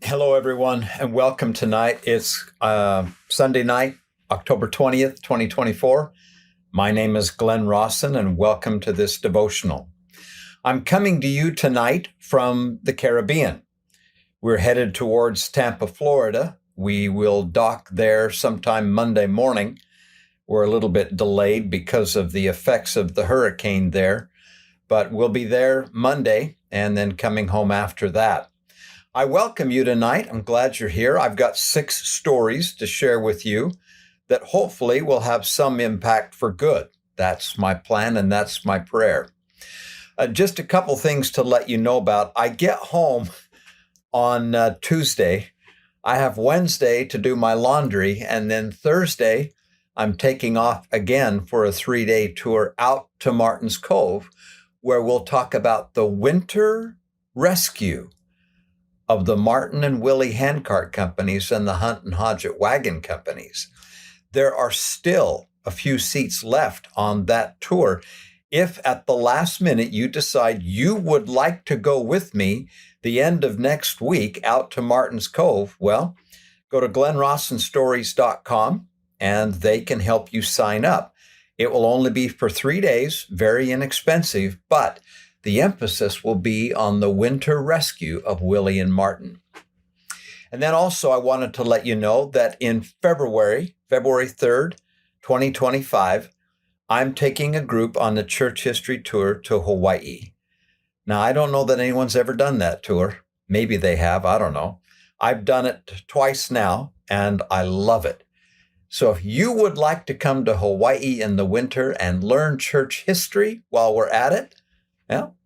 Hello, everyone, and welcome tonight. It's Sunday night, October 20th, 2024. My name is Glenn Rawson, and welcome to this devotional. I'm coming to you tonight from the Caribbean. We're headed towards Tampa, Florida. We will dock there sometime Monday morning. We're a little bit delayed because of the effects of the hurricane there, but we'll be there Monday and then coming home after that. I welcome you tonight. I'm glad you're here. I've got 6 stories to share with you that hopefully will have some impact for good. That's my plan and that's my prayer. Just a couple things to let you know about. I get home on Tuesday. I have Wednesday to do my laundry, and then Thursday I'm taking off again for a 3-day tour out to Martin's Cove, where we'll talk about the winter rescue of the Martin and Willie handcart companies and the Hunt and Hodgett wagon companies. There are still a few seats left on that tour. If at the last minute you decide you would like to go with me the end of next week out to Martin's Cove, well, go to glennrawsonstories.com and they can help you sign up. It will only be for 3 days, very inexpensive, but the emphasis will be on the winter rescue of Willie and Martin. And then also I wanted to let you know that in February 3rd, 2025, I'm taking a group on the church history tour to Hawaii. Now, I don't know that anyone's ever done that tour. Maybe they have, I don't know. I've done it twice now, and I love it. So if you would like to come to Hawaii in the winter and learn church history while we're at it, well,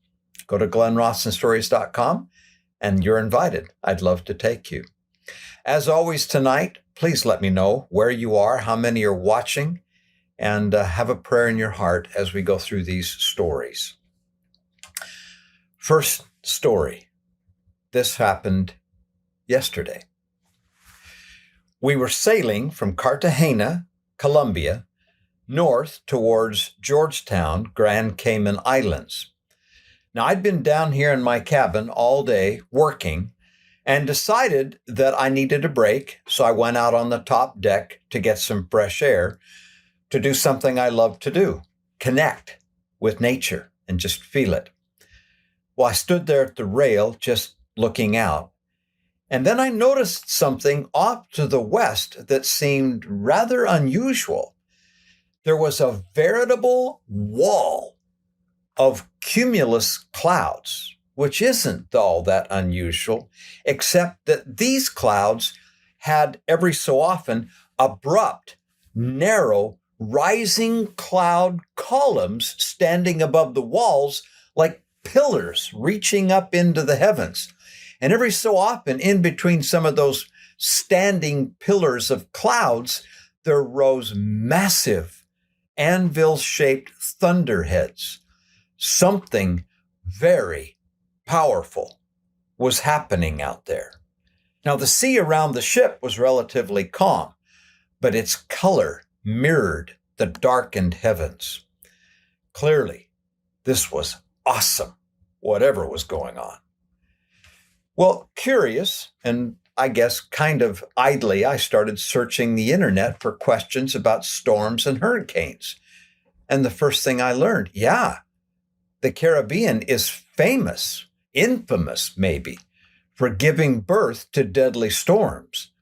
go to glennrawsonstories.com and you're invited. I'd love to take you. As always tonight, please let me know where you are, how many are watching, and have a prayer in your heart as we go through these stories. First story. This happened yesterday. We were sailing from Cartagena, Colombia, north towards Georgetown, Grand Cayman Islands. Now, I'd been down here in my cabin all day working and decided that I needed a break, so I went out on the top deck to get some fresh air, to do something I love to do, connect with nature and just feel it. Well, I stood there at the rail just looking out, and then I noticed something off to the west that seemed rather unusual. There was a veritable wall of cumulus clouds, which isn't all that unusual, except that these clouds had every so often abrupt, narrow, rising cloud columns standing above the walls like pillars reaching up into the heavens. And every so often, in between some of those standing pillars of clouds, there rose massive anvil-shaped thunderheads. Something very powerful was happening out there. Now, the sea around the ship was relatively calm, but its color mirrored the darkened heavens. Clearly, this was awesome, whatever was going on. Well, curious, and I guess kind of idly, I started searching the internet for questions about storms and hurricanes. And the first thing I learned, the Caribbean is famous, infamous maybe, for giving birth to deadly storms.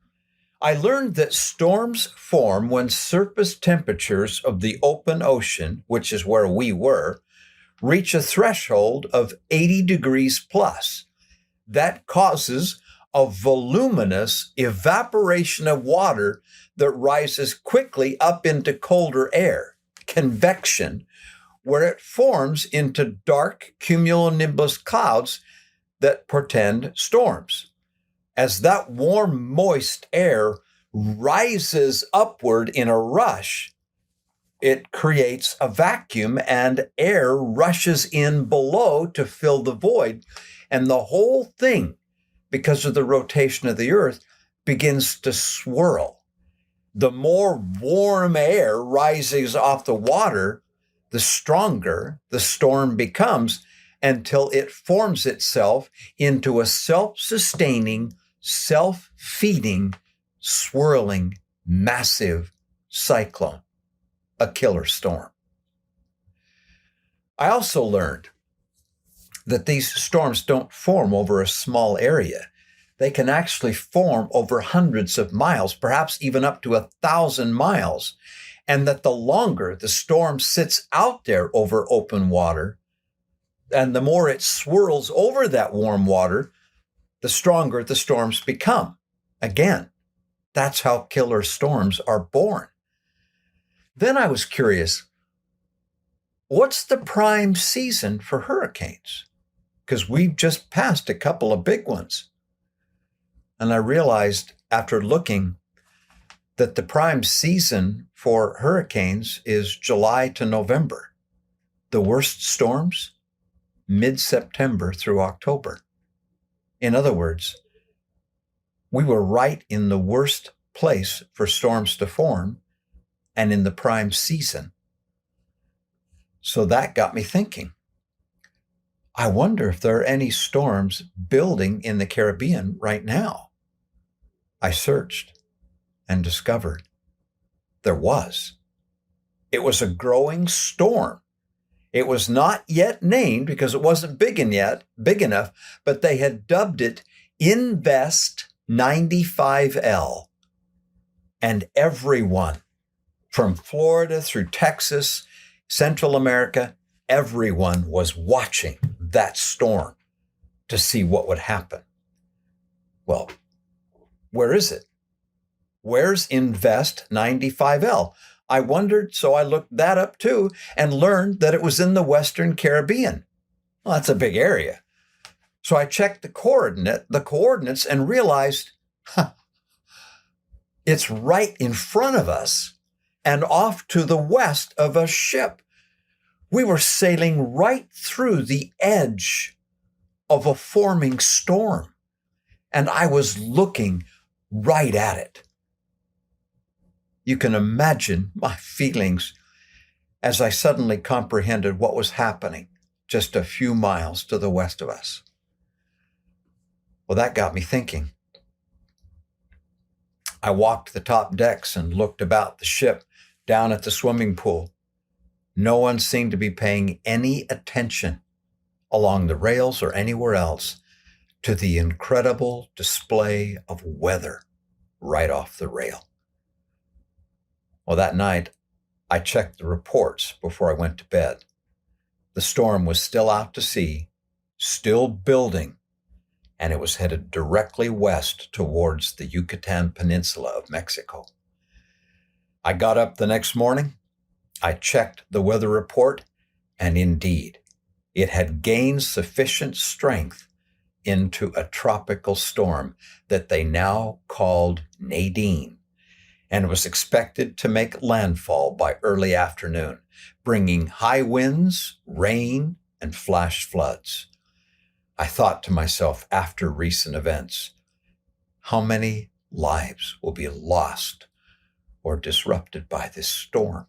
I learned that storms form when surface temperatures of the open ocean, which is where we were, reach a threshold of 80 degrees plus. That causes a voluminous evaporation of water that rises quickly up into colder air, convection, where it forms into dark cumulonimbus clouds that portend storms. As that warm, moist air rises upward in a rush, it creates a vacuum and air rushes in below to fill the void. And the whole thing, because of the rotation of the earth, begins to swirl. The more warm air rises off the water, the stronger the storm becomes until it forms itself into a self-sustaining self-feeding, swirling, massive cyclone, a killer storm. I also learned that these storms don't form over a small area. They can actually form over hundreds of miles, perhaps even up to 1,000 miles. And that the longer the storm sits out there over open water, and the more it swirls over that warm water, the stronger the storms become. Again, that's how killer storms are born. Then I was curious, what's the prime season for hurricanes? Because we've just passed a couple of big ones. And I realized after looking that the prime season for hurricanes is July to November. The worst storms, mid-September through October. In other words, we were right in the worst place for storms to form and in the prime season. So that got me thinking. I wonder if there are any storms building in the Caribbean right now. I searched and discovered there was. It was a growing storm. It was not yet named because it wasn't big enough, but they had dubbed it Invest 95L. And everyone from Florida through Texas, Central America, everyone was watching that storm to see what would happen. Well, where is it? Where's Invest 95L? I wondered, so I looked that up too and learned that it was in the Western Caribbean. Well, that's a big area. So I checked the coordinates and realized, it's right in front of us and off to the west of a ship. We were sailing right through the edge of a forming storm, and I was looking right at it. You can imagine my feelings as I suddenly comprehended what was happening just a few miles to the west of us. Well, that got me thinking. I walked the top decks and looked about the ship down at the swimming pool. No one seemed to be paying any attention along the rails or anywhere else to the incredible display of weather right off the rail. Well, that night, I checked the reports before I went to bed. The storm was still out to sea, still building, and it was headed directly west towards the Yucatan Peninsula of Mexico. I got up the next morning, I checked the weather report, and indeed, it had gained sufficient strength into a tropical storm that they now called Nadine, and was expected to make landfall by early afternoon, bringing high winds, rain, and flash floods. I thought to myself after recent events, how many lives will be lost or disrupted by this storm?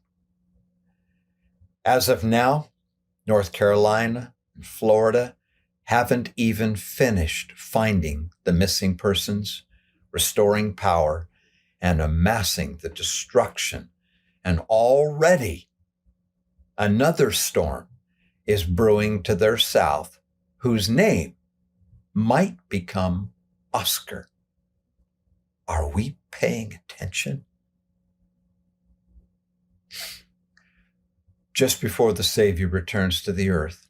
As of now, North Carolina and Florida haven't even finished finding the missing persons, restoring power, and amassing the destruction. And already another storm is brewing to their south, whose name might become Oscar. Are we paying attention? Just before the Savior returns to the earth,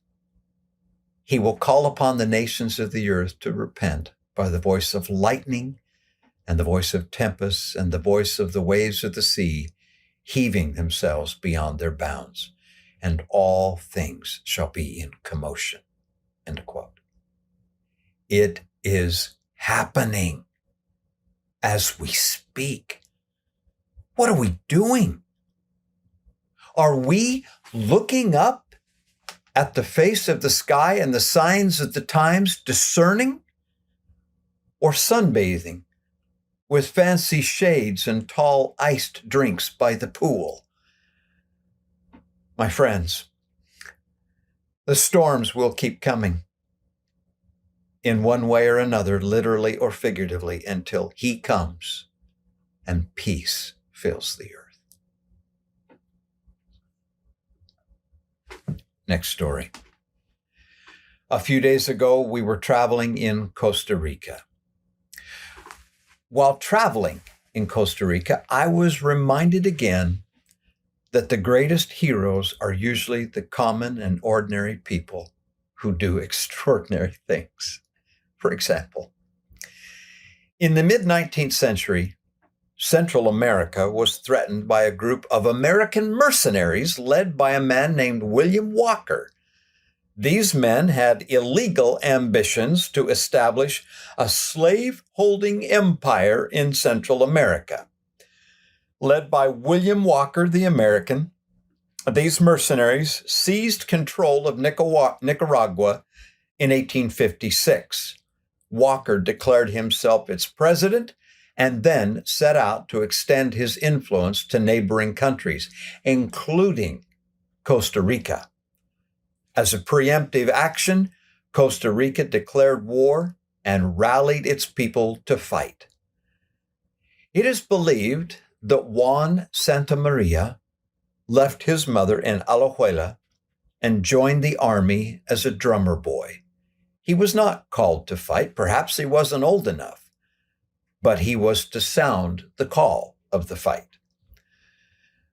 he will call upon the nations of the earth to repent by the voice of lightning and the voice of tempests and the voice of the waves of the sea, heaving themselves beyond their bounds, and all things shall be in commotion. End quote. It is happening as we speak. What are we doing? Are we looking up at the face of the sky and the signs of the times, discerning, or sunbathing with fancy shades and tall iced drinks by the pool? My friends, the storms will keep coming. in one way or another, literally or figuratively, until he comes and peace fills the earth. Next story. A few days ago, we were traveling in Costa Rica. While traveling in Costa Rica, I was reminded again that the greatest heroes are usually the common and ordinary people who do extraordinary things. For example, in the mid-19th century, Central America was threatened by a group of American mercenaries led by a man named William Walker. These men had illegal ambitions to establish a slave-holding empire in Central America. Led by William Walker, the American, these mercenaries seized control of Nicaragua in 1856. Walker declared himself its president and then set out to extend his influence to neighboring countries, including Costa Rica. As a preemptive action, Costa Rica declared war and rallied its people to fight. It is believed that Juan Santamaria left his mother in Alajuela and joined the army as a drummer boy. He was not called to fight, perhaps he wasn't old enough, but he was to sound the call of the fight.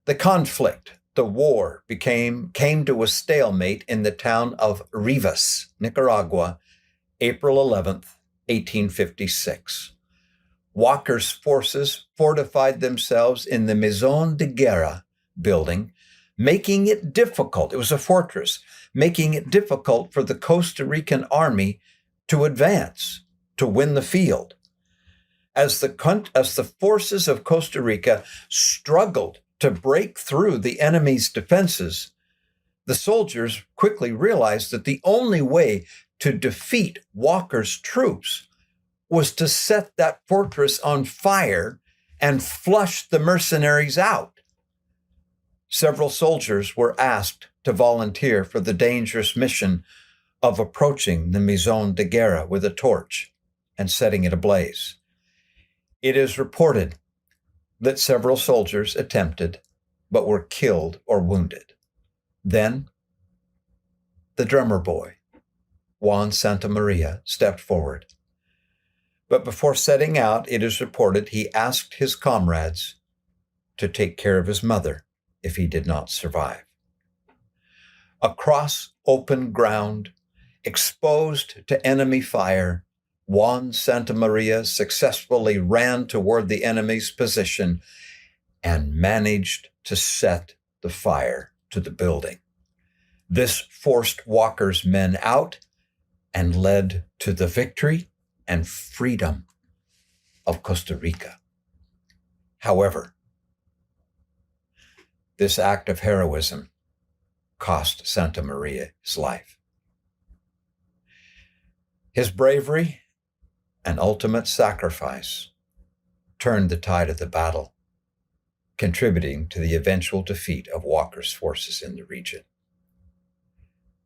The conflict, the war, came to a stalemate in the town of Rivas, Nicaragua, April 11th, 1856. Walker's forces fortified themselves in the Maison de Guerre building, making it difficult, it was a fortress, making it difficult for the Costa Rican army to advance, to win the field. As the forces of Costa Rica struggled to break through the enemy's defenses, the soldiers quickly realized that the only way to defeat Walker's troops was to set that fortress on fire and flush the mercenaries out. Several soldiers were asked to volunteer for the dangerous mission of approaching the Maison de Guerre with a torch and setting it ablaze. It is reported that several soldiers attempted, but were killed or wounded. Then, the drummer boy, Juan Santamaria, stepped forward. But before setting out, it is reported he asked his comrades to take care of his mother if he did not survive. Across open ground, exposed to enemy fire, Juan Santamaria successfully ran toward the enemy's position and managed to set the fire to the building. This forced Walker's men out and led to the victory and freedom of Costa Rica. However, this act of heroism cost Santamaria his life. His bravery and ultimate sacrifice turned the tide of the battle, contributing to the eventual defeat of Walker's forces in the region.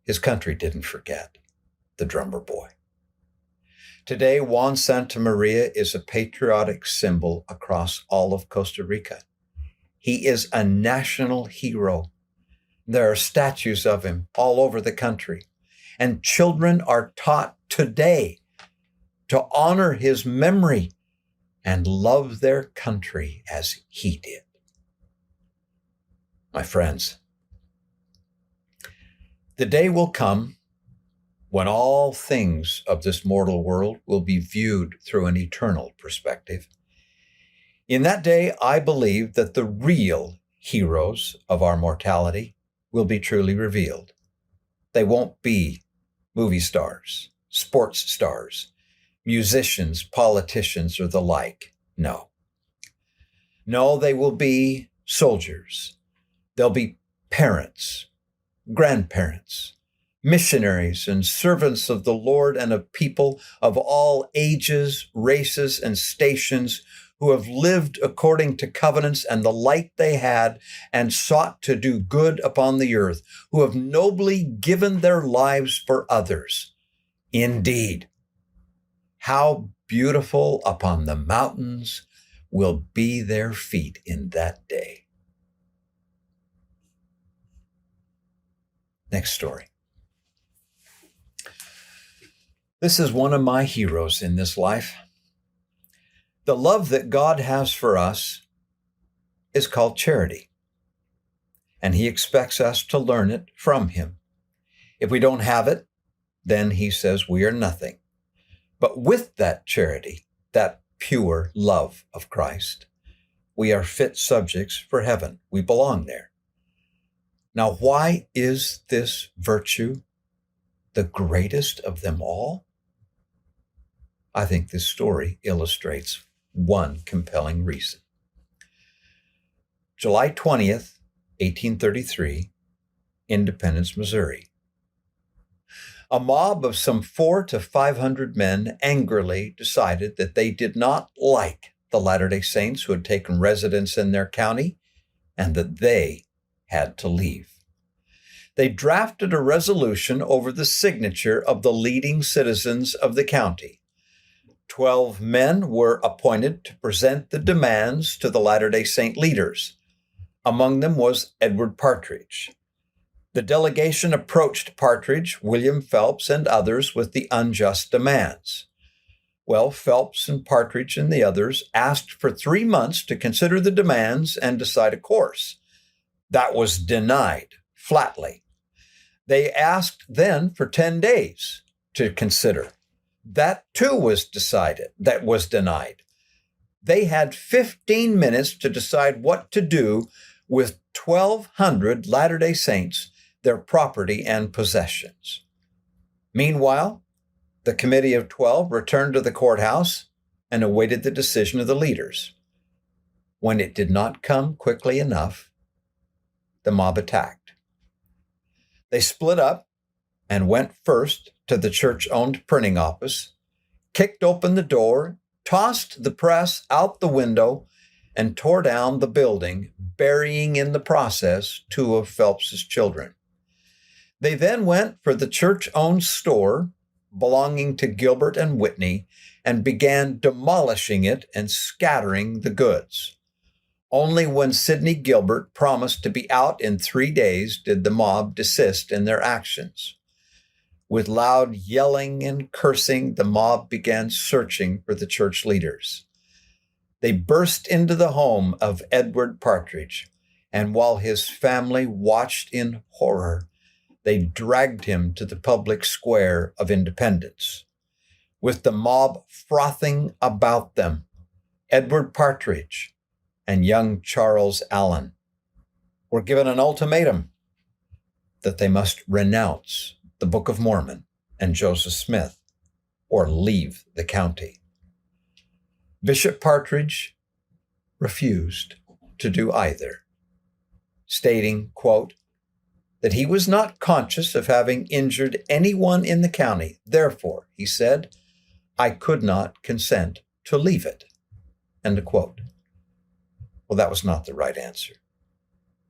His country didn't forget the drummer boy. Today, Juan Santamaria is a patriotic symbol across all of Costa Rica. He is a national hero. There are statues of him all over the country, and children are taught today to honor his memory and love their country as he did. My friends, the day will come when all things of this mortal world will be viewed through an eternal perspective. In that day, I believe that the real heroes of our mortality will be truly revealed. They won't be movie stars, sports stars, musicians, politicians, or the like. No. No, they will be soldiers. They'll be parents, grandparents, missionaries, and servants of the Lord and of people of all ages, races, and stations who have lived according to covenants and the light they had and sought to do good upon the earth, who have nobly given their lives for others. Indeed, How beautiful upon the mountains will be their feet in that day. Next story. This is one of my heroes in this life. The love that God has for us is called charity, and He expects us to learn it from Him. If we don't have it, then He says we are nothing. But with that charity, that pure love of Christ, we are fit subjects for heaven. We belong there. Now, why is this virtue the greatest of them all? I think this story illustrates one compelling reason. July 20th, 1833, Independence, Missouri. A mob of some 400 to 500 men angrily decided that they did not like the Latter-day Saints who had taken residence in their county and that they had to leave. They drafted a resolution over the signature of the leading citizens of the county. 12 men were appointed to present the demands to the Latter-day Saint leaders. Among them was Edward Partridge. The delegation approached Partridge, William Phelps, and others with the unjust demands. Well, Phelps and Partridge and the others asked for 3 months to consider the demands and decide a course. That was denied flatly. They asked then for 10 days to consider. That too was denied. They had 15 minutes to decide what to do with 1,200 Latter-day Saints, their property and possessions. Meanwhile, the Committee of 12 returned to the courthouse and awaited the decision of the leaders. When it did not come quickly enough, the mob attacked. They split up and went first to the church-owned printing office, kicked open the door, tossed the press out the window, and tore down the building, burying in the process 2 of Phelps's children. They then went for the church-owned store belonging to Gilbert and Whitney and began demolishing it and scattering the goods. Only when Sidney Gilbert promised to be out in 3 days did the mob desist in their actions. With loud yelling and cursing, the mob began searching for the church leaders. They burst into the home of Edward Partridge, and while his family watched in horror, they dragged him to the public square of Independence. With the mob frothing about them, Edward Partridge and young Charles Allen were given an ultimatum that they must renounce the Book of Mormon and Joseph Smith or leave the county. Bishop Partridge refused to do either, stating, quote, that he was not conscious of having injured anyone in the county. Therefore, he said, I could not consent to leave it, end quote. Well, that was not the right answer.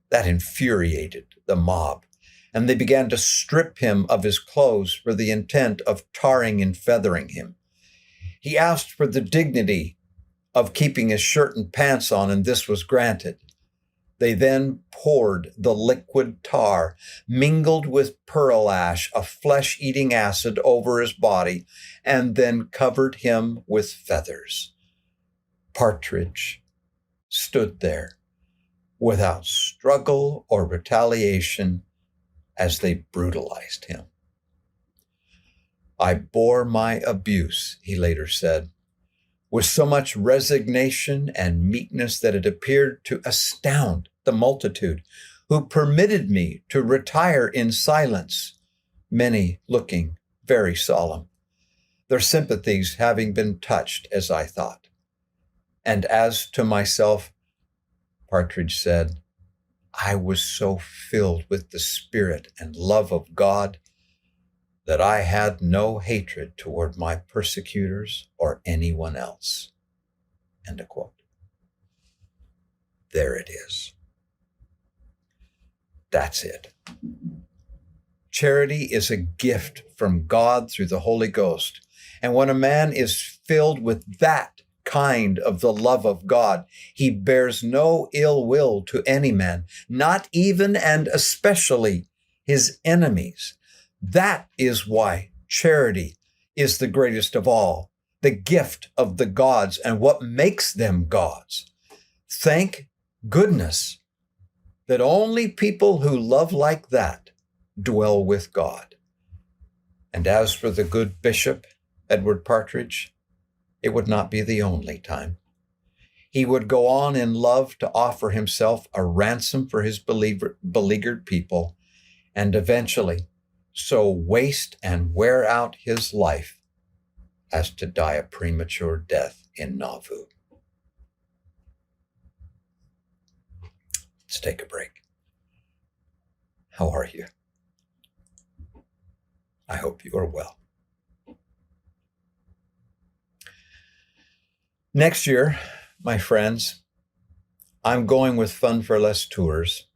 That infuriated the mob, and they began to strip him of his clothes for the intent of tarring and feathering him. He asked for the dignity of keeping his shirt and pants on, and this was granted. They then poured the liquid tar, mingled with pearl ash, a flesh-eating acid, over his body, and then covered him with feathers. Partridge stood there without struggle or retaliation as they brutalized him. I bore my abuse, he later said, with so much resignation and meekness that it appeared to astound the multitude, who permitted me to retire in silence, many looking very solemn, their sympathies having been touched as I thought. And as to myself, Partridge said, I was so filled with the Spirit and love of God that I had no hatred toward my persecutors or anyone else. End quote. There it is. That's it. Charity is a gift from God through the Holy Ghost, And when a man is filled with that kind of the love of God, he bears no ill will to any man, not even and especially his enemies. That is why charity is the greatest of all, the gift of the gods and what makes them gods. Thank goodness that only people who love like that dwell with God. And as for the good bishop, Edward Partridge, it would not be the only time. He would go on in love to offer himself a ransom for his beleaguered people, and eventually so waste and wear out his life as to die a premature death in Nauvoo. Let's take a break. How are you? I hope you are well. Next year, my friends, I'm going with Fun for Less tours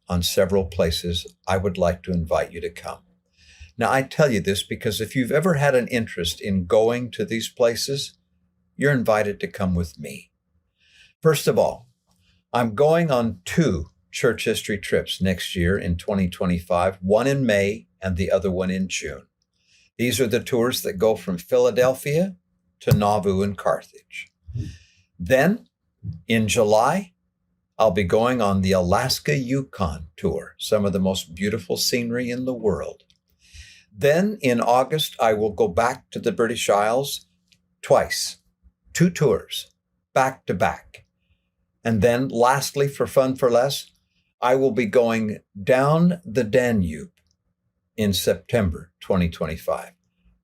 on several places. I would like to invite you to come. Now, I tell you this because if you've ever had an interest in going to these places, you're invited to come with me. First of all, I'm going on 2 church history trips next year in 2025, one in May and the other one in June. These are the tours that go from Philadelphia to Nauvoo and Carthage. Then, in July, I'll be going on the Alaska-Yukon tour, some of the most beautiful scenery in the world. Then, in August, I will go back to the British Isles twice, 2 tours, back to back. And then, lastly, for Fun for Less, I will be going down the Danube in September 2025.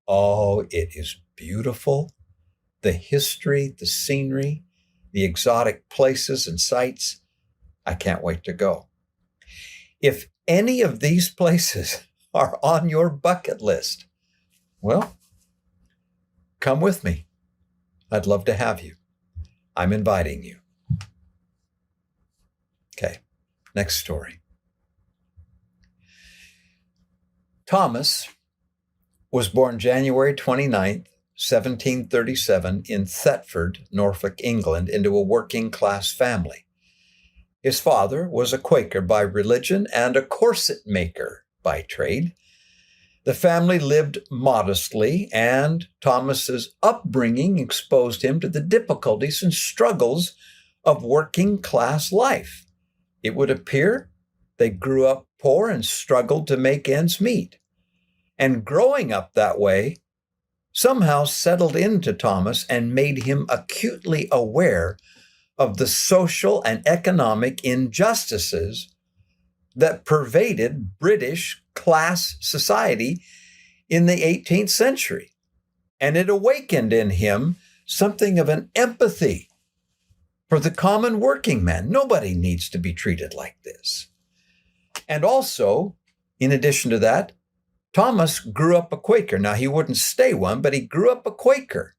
Oh, it is beautiful. The history, the scenery, the exotic places and sights. I can't wait to go. If any of these places are on your bucket list, well, come with me. I'd love to have you. I'm inviting you. Okay, next story. Thomas was born January 29th, 1737 in Thetford, Norfolk, England, into a working-class family. His father was a Quaker by religion and a corset maker by trade. The family lived modestly, and Thomas's upbringing exposed him to the difficulties and struggles of working-class life. It would appear they grew up poor and struggled to make ends meet. And growing up that way somehow settled into Thomas and made him acutely aware of the social and economic injustices that pervaded British class society in the 18th century. And it awakened in him something of an empathy for the common working man. Nobody needs to be treated like this. And also, in addition to that, Thomas grew up a Quaker. Now, he wouldn't stay one, but he grew up a Quaker,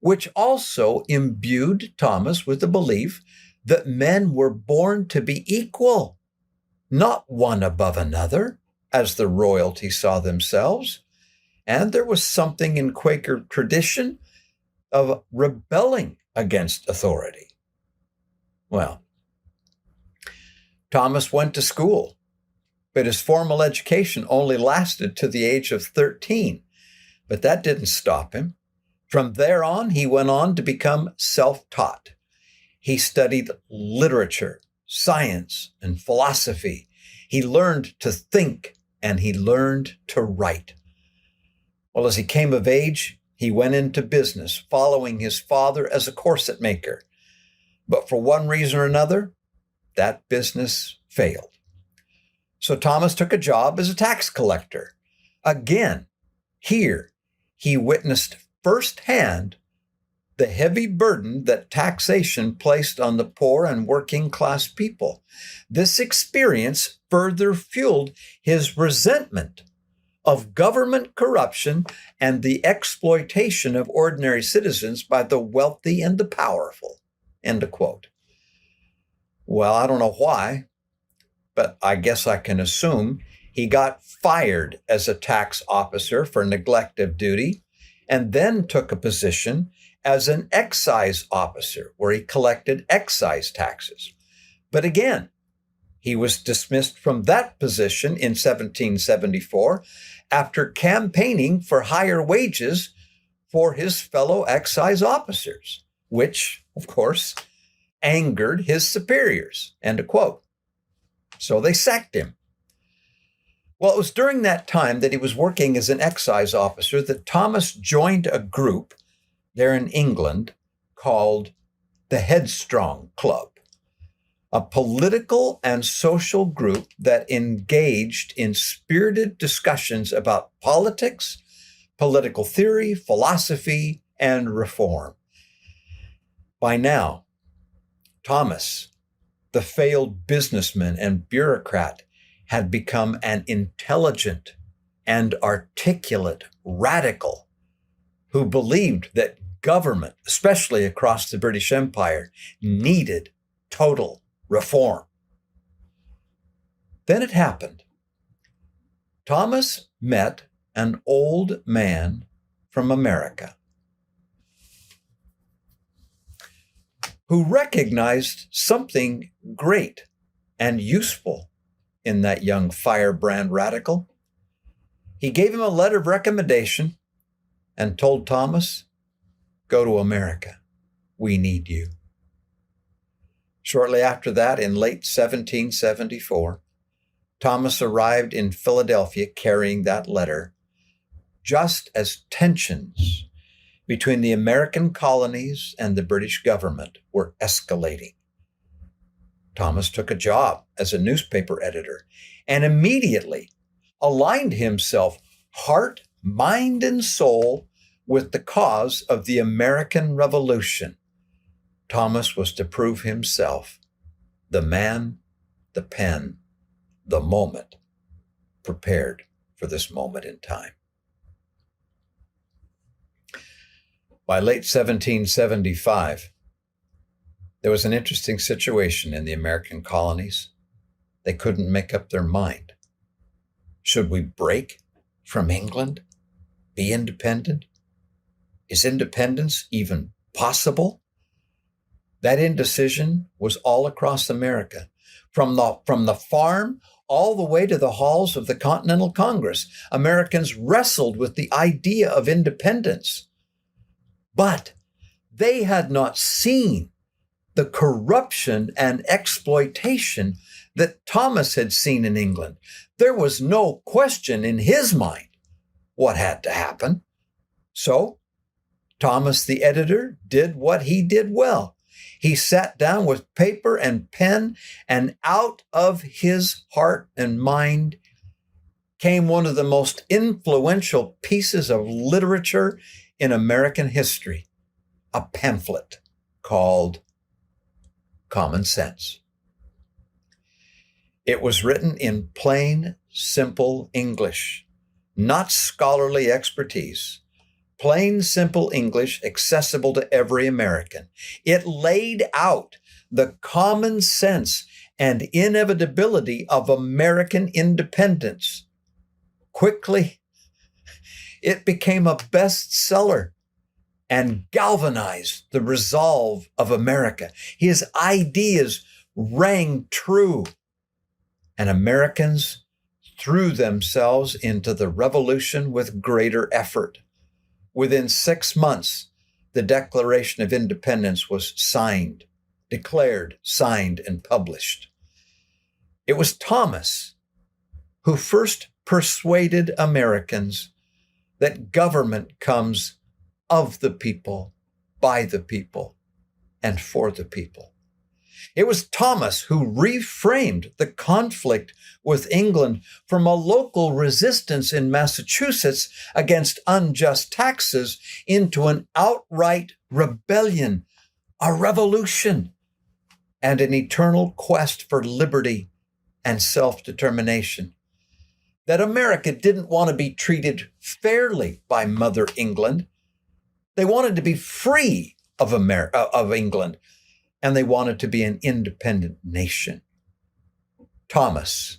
which also imbued Thomas with the belief that men were born to be equal, not one above another, as the royalty saw themselves. And there was something in Quaker tradition of rebelling against authority. Well, Thomas went to school, but his formal education only lasted to the age of 13. But that didn't stop him. From there on, he went on to become self-taught. He studied literature, science, and philosophy. He learned to think, and he learned to write. Well, as he came of age, he went into business, following his father as a corset maker. But for one reason or another, that business failed. So Thomas took a job as a tax collector. Again, here, he witnessed firsthand the heavy burden that taxation placed on the poor and working class people. This experience further fueled his resentment of government corruption and the exploitation of ordinary citizens by the wealthy and the powerful. End of quote. Well, I don't know why, but I guess I can assume he got fired as a tax officer for neglect of duty, and then took a position as an excise officer where he collected excise taxes. But again, he was dismissed from that position in 1774 after campaigning for higher wages for his fellow excise officers, which, of course, angered his superiors. End of quote. So they sacked him. Well, it was during that time that he was working as an excise officer that Thomas joined a group there in England called the Headstrong Club, a political and social group that engaged in spirited discussions about politics, political theory, philosophy, and reform. By now, Thomas, the failed businessman and bureaucrat, had become an intelligent and articulate radical who believed that government, especially across the British Empire, needed total reform. Then it happened. Thomas met an old man from America who recognized something great and useful in that young firebrand radical. He gave him a letter of recommendation and told Thomas, "Go to America. We need you." Shortly after that, in late 1774, Thomas arrived in Philadelphia carrying that letter, just as tensions between the American colonies and the British government were escalating. Thomas took a job as a newspaper editor and immediately aligned himself heart, mind, and soul with the cause of the American Revolution. Thomas was to prove himself the man, the pen, the moment, prepared for this moment in time. By late 1775, there was an interesting situation in the American colonies. They couldn't make up their mind. Should we break from England? Be independent? Is independence even possible? That indecision was all across America, from the farm all the way to the halls of the Continental Congress. Americans wrestled with the idea of independence, but they had not seen the corruption and exploitation that Thomas had seen in England. There was no question in his mind what had to happen. So Thomas, the editor, did what he did well. He sat down with paper and pen, and out of his heart and mind came one of the most influential pieces of literature in American history, a pamphlet called Common Sense. It was written in plain, simple English, not scholarly expertise. Plain, simple English, accessible to every American. It laid out the common sense and inevitability of American independence. Quickly, it became a bestseller and galvanized the resolve of America. His ideas rang true, and Americans threw themselves into the revolution with greater effort. Within 6 months, the Declaration of Independence was declared, signed, and published. It was Thomas who first persuaded Americans that government comes of the people, by the people, and for the people. It was Thomas who reframed the conflict with England from a local resistance in Massachusetts against unjust taxes into an outright rebellion, a revolution, and an eternal quest for liberty and self-determination. That America didn't want to be treated fairly by Mother England. They wanted to be free of England, and they wanted to be an independent nation. Thomas,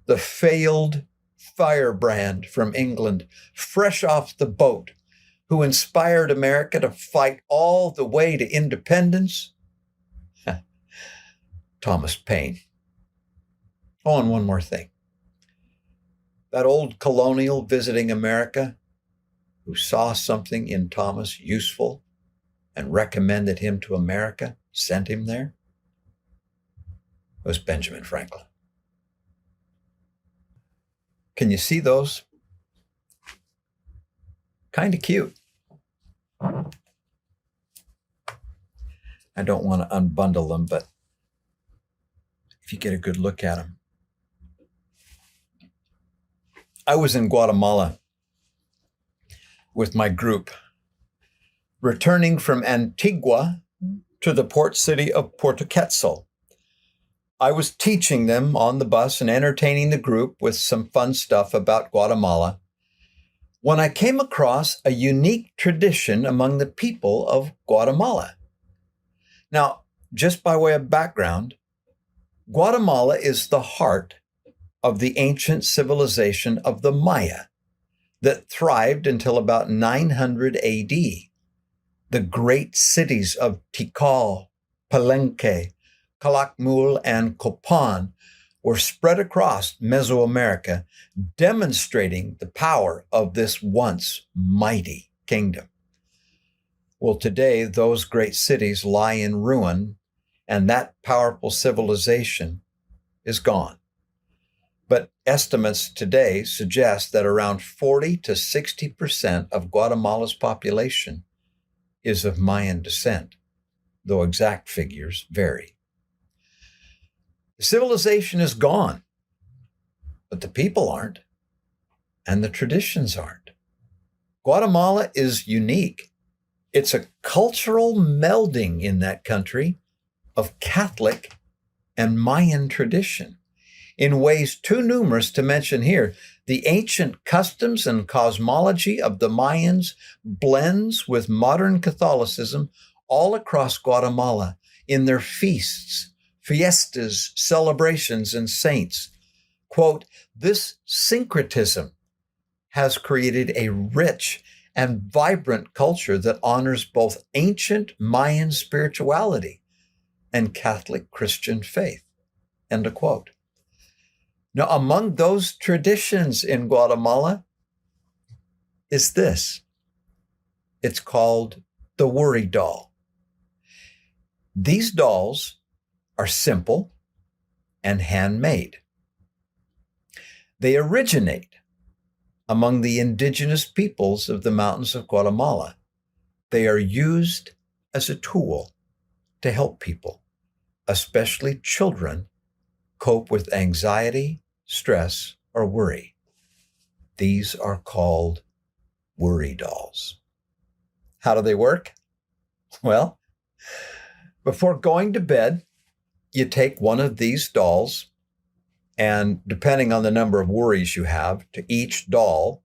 the failed firebrand from England, fresh off the boat, who inspired America to fight all the way to independence? Thomas Paine. Oh, and one more thing. That old colonial visiting America who saw something in Thomas useful and recommended him to America, sent him there, was Benjamin Franklin. Can you see those? Kind of cute. I don't want to unbundle them, but if you get a good look at them. I was in Guatemala with my group, returning from Antigua to the port city of Puerto Quetzal. I was teaching them on the bus and entertaining the group with some fun stuff about Guatemala when I came across a unique tradition among the people of Guatemala. Now, just by way of background, Guatemala is the heart of the ancient civilization of the Maya that thrived until about 900 AD. The great cities of Tikal, Palenque, Calakmul, and Copan were spread across Mesoamerica, demonstrating the power of this once mighty kingdom. Well, today, those great cities lie in ruin, and that powerful civilization is gone. But estimates today suggest that around 40 to 60% of Guatemala's population is of Mayan descent, though exact figures vary. The civilization is gone, but the people aren't, and the traditions aren't. Guatemala is unique. It's a cultural melding in that country of Catholic and Mayan tradition in ways too numerous to mention here. The ancient customs and cosmology of the Mayans blends with modern Catholicism all across Guatemala in their feasts, fiestas, celebrations, and saints. Quote, this syncretism has created a rich and vibrant culture that honors both ancient Mayan spirituality and Catholic Christian faith. End of quote. Now, among those traditions in Guatemala is this. It's called the Worry Doll. These dolls are simple and handmade. They originate among the indigenous peoples of the mountains of Guatemala. They are used as a tool to help people, especially children, cope with anxiety, stress, or worry. These are called worry dolls. How do they work? Well, before going to bed, you take one of these dolls, and depending on the number of worries you have to each doll,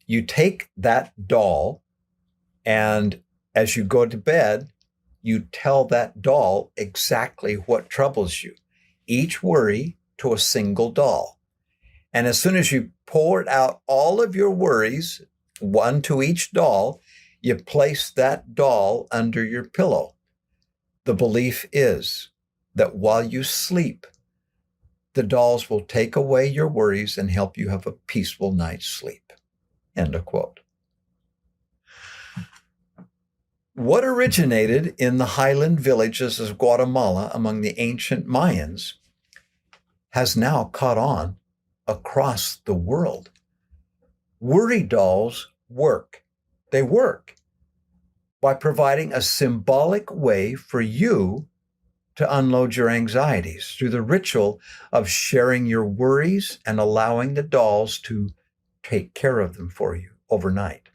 you take that doll, and as you go to bed, you tell that doll exactly what troubles you, each worry to a single doll. And as soon as you pour out all of your worries, one to each doll, you place that doll under your pillow. The belief is that while you sleep, the dolls will take away your worries and help you have a peaceful night's sleep. End of quote. What originated in the highland villages of Guatemala among the ancient Mayans has now caught on across the world. Worry dolls work. They work by providing a symbolic way for you to unload your anxieties through the ritual of sharing your worries and allowing the dolls to take care of them for you overnight.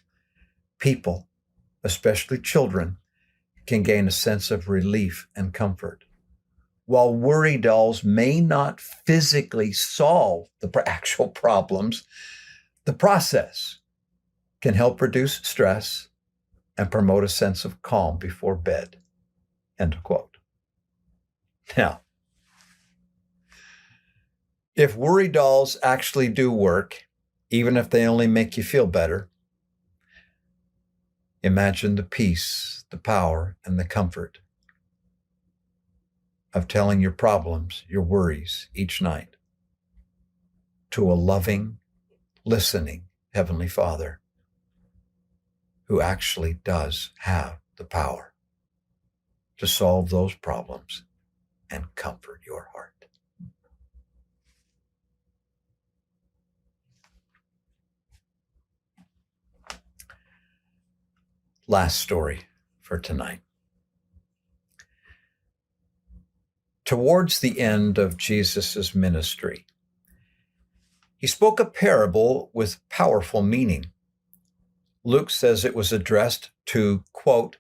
People, especially children, can gain a sense of relief and comfort. While worry dolls may not physically solve the actual problems, the process can help reduce stress and promote a sense of calm before bed. End of quote. Now, if worry dolls actually do work, even if they only make you feel better, Imagine the peace, the power, and the comfort of telling your problems, your worries each night to a loving, listening Heavenly Father who actually does have the power to solve those problems and comfort your heart. Last story for tonight. Towards the end of Jesus' ministry, he spoke a parable with powerful meaning. Luke says it was addressed to, quote,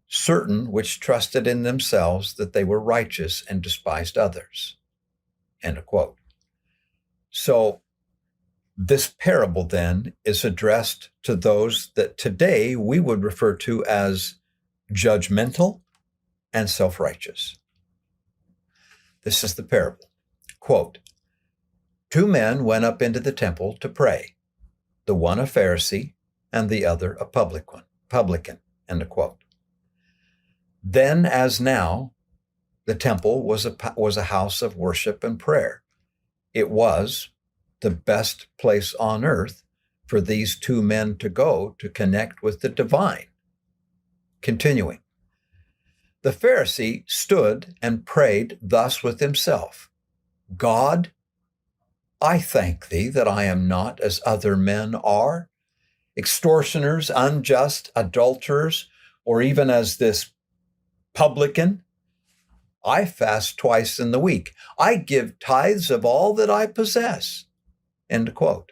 certain which trusted in themselves that they were righteous and despised others, end of quote. So this parable then is addressed to those that today we would refer to as judgmental and self-righteous. This is the parable. Quote, 2 men went up into the temple to pray, the one a Pharisee and the other a publican, end of quote. Then as now, the temple was a house of worship and prayer. It was the best place on earth for these 2 men to go to connect with the divine. Continuing, the Pharisee stood and prayed thus with himself, God, I thank thee that I am not as other men are, extortioners, unjust, adulterers, or even as this publican. I fast twice in the week. I give tithes of all that I possess. End quote.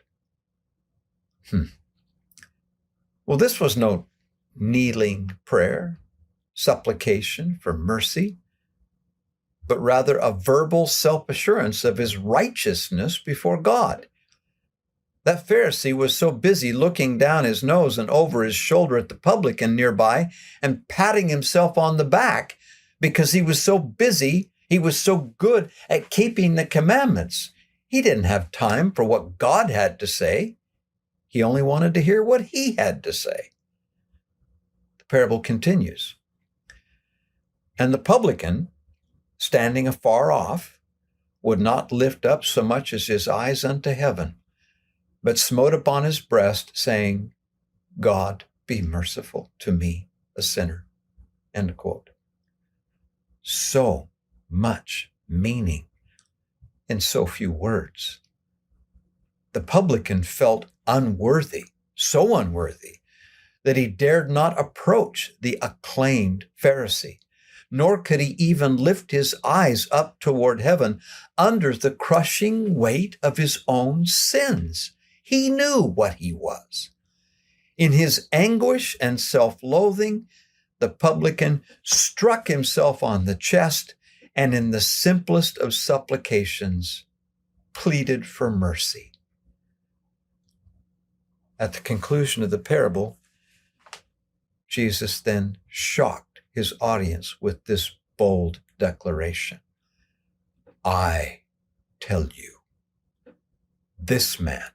Well, this was no kneeling prayer, supplication for mercy, but rather a verbal self-assurance of his righteousness before God. That Pharisee was so busy looking down his nose and over his shoulder at the publican nearby and patting himself on the back because he was so busy, he was so good at keeping the commandments. He didn't have time for what God had to say. He only wanted to hear what he had to say. The parable continues. And the publican, standing afar off, would not lift up so much as his eyes unto heaven, but smote upon his breast, saying, God, be merciful to me, a sinner. End quote. So much meaning in so few words. The publican felt unworthy, so unworthy, that he dared not approach the acclaimed Pharisee, nor could he even lift his eyes up toward heaven under the crushing weight of his own sins. He knew what he was. In his anguish and self-loathing, the publican struck himself on the chest and in the simplest of supplications pleaded for mercy. At the conclusion of the parable, Jesus then shocked his audience with this bold declaration. I tell you, this man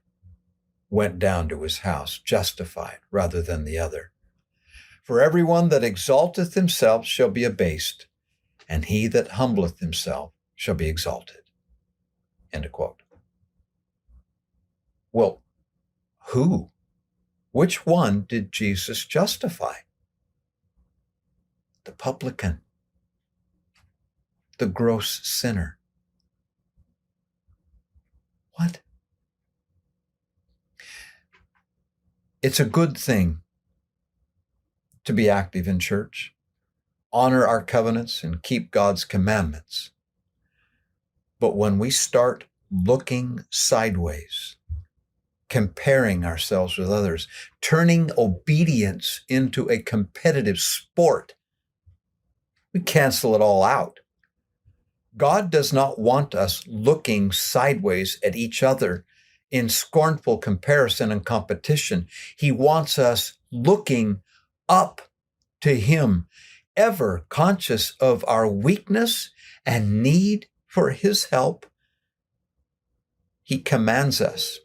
went down to his house justified rather than the other. For everyone that exalteth himself shall be abased, and he that humbleth himself shall be exalted. End of quote. Well, who? Which one did Jesus justify? The publican, the gross sinner. What? It's a good thing to be active in church, honor our covenants, and keep God's commandments. But when we start looking sideways, comparing ourselves with others, turning obedience into a competitive sport, we cancel it all out. God does not want us looking sideways at each other in scornful comparison and competition. He wants us looking up to Him, ever conscious of our weakness and need for His help. He commands us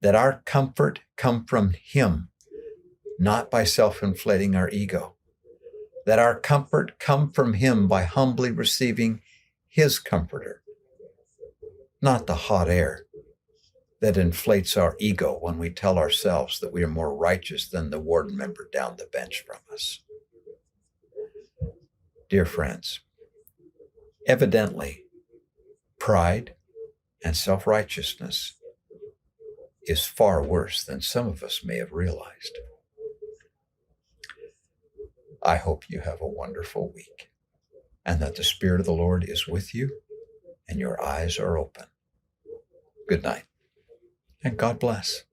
that our comfort come from Him, not by self-inflating our ego. Let our comfort come from him by humbly receiving his comforter, not the hot air that inflates our ego when we tell ourselves that we are more righteous than the ward member down the bench from us. Dear friends, evidently, pride and self-righteousness is far worse than some of us may have realized. I hope you have a wonderful week and that the Spirit of the Lord is with you and your eyes are open. Good night and God bless.